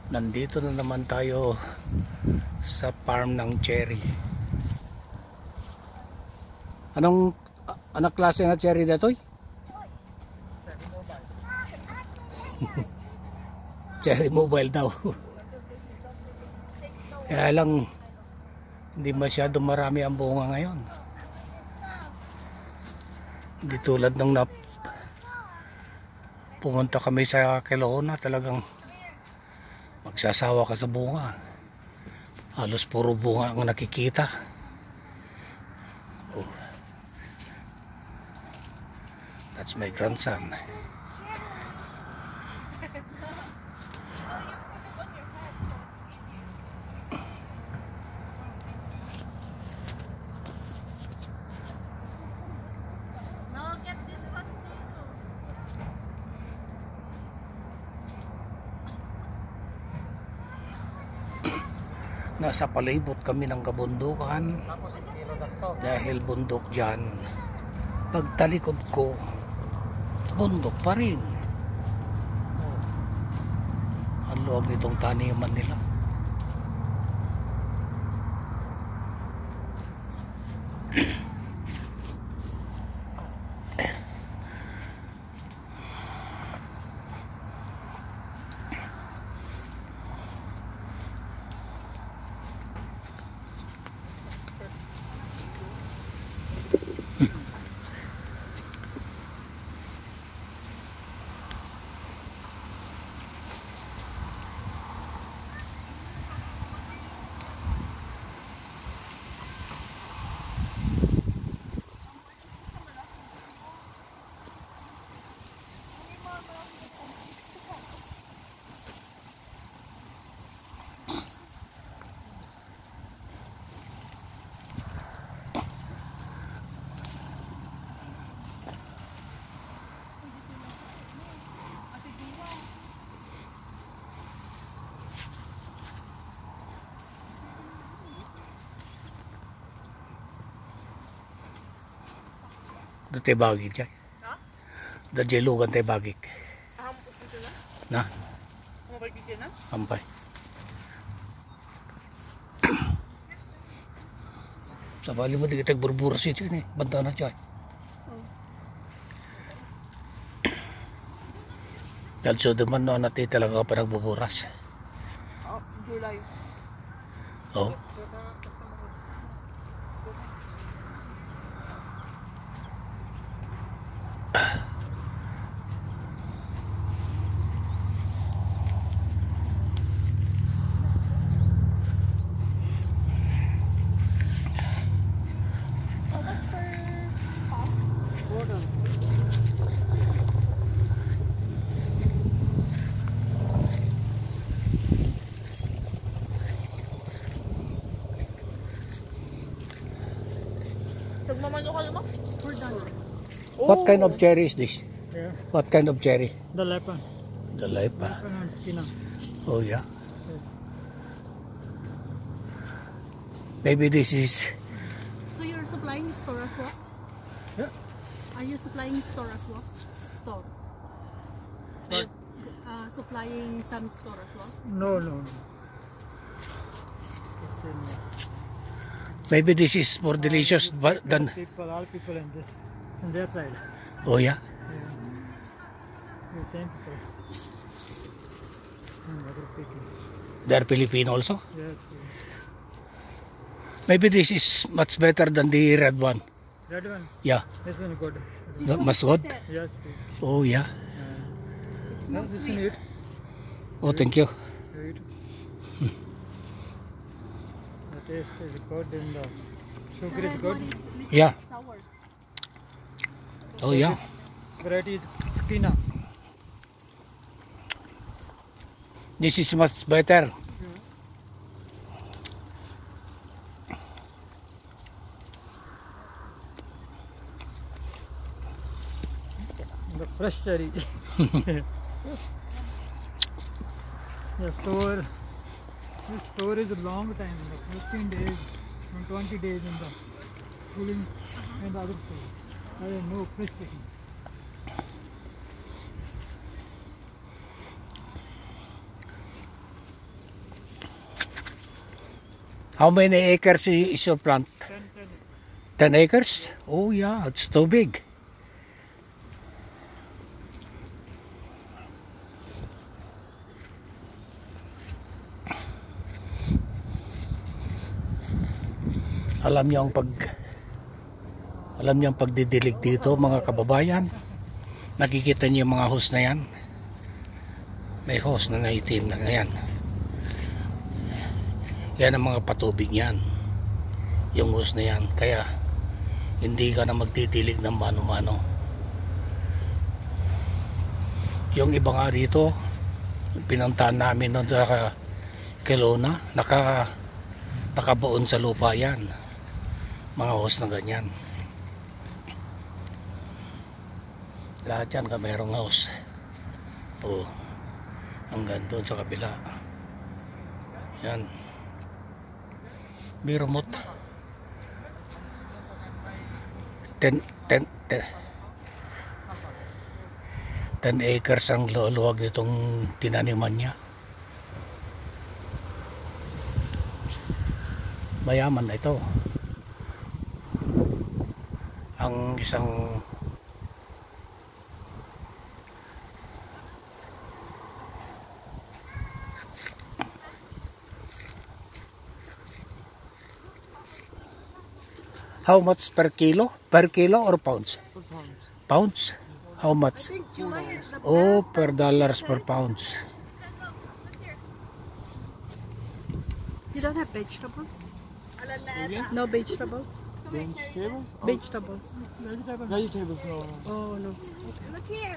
Nandito na naman tayo sa farm ng cherry. Anong klase ng cherry dito? Cherry mobile daw. Kaya lang hindi masyado marami ang bunga ngayon. Hindi tulad nung pumunta kami sa Kelowna, talagang magsasawa ka sa bunga. Halos puro bunga ang nakikita. Oh. That's my grandson. Nasa palibot kami ng kabundukan dahil bundok dyan. Pagtalikod ko, bundok pa rin. Ang luwag nitong taniman nila. Doon tayo bagik dyan. Doon dyan lugan tayo bagik. Na? Ampay. Sa bali mo di kita burburas ito yun eh. Banta na dyan. Dahil so naman noon natin talaga pa nagbuburas. July. Oh. What kind of cherry is this? Yeah. What kind of cherry? The Lepan. The Lepa. China. Oh yeah. Maybe this is. So you're supplying store as well? Yeah. Are you supplying store as well? Store. What? Supplying some store as well? No. Maybe this is more delicious than. All people in their side. Oh yeah. Yeah. The same people. Other people. They're Filipino also. Yes. Maybe this is much better than the red one. That one. Yeah. This one good. Mas good. Yes. Oh yeah. No, this one eat. Oh thank you. Eat. The taste is good and the sugar is good. Yeah. Sour. Oh yeah. This variety is Skina. This is much better. The fresh cherry. The store. This store is a long time, like 15 days, 20 days in the cooling and the other store. I have no fresh picking. How many acres is your plant? 10. 10 acres? Oh yeah, it's too big. Alam niyo ang pagdidilig dito, mga kababayan. Nakikita niyo yung mga hose na yan. May hose na naitim na yan. Yan ang mga patubig yan. Yung hose na yan. Kaya hindi ka na magdidilig ng mano-mano. Yung iba nga rito, pinuntahan namin noon sa Kelowna, nakabaon sa lupa yan. Mga hose na ganyan. Lahat yan merong hose. Oh, hanggang doon sa kabila. Yan. May remote. 10 acres ang luwag nitong tinaniman niya. Mayaman na ito. Ang isang how much per kilo? Per kilo or pounds? For pounds. Pounds? How much? I think July is the Oh, per dollars per pounds. You don't have vegetables? No vegetables? Vegetables? Vegetables. Vegetables, no. Oh, no. Look here.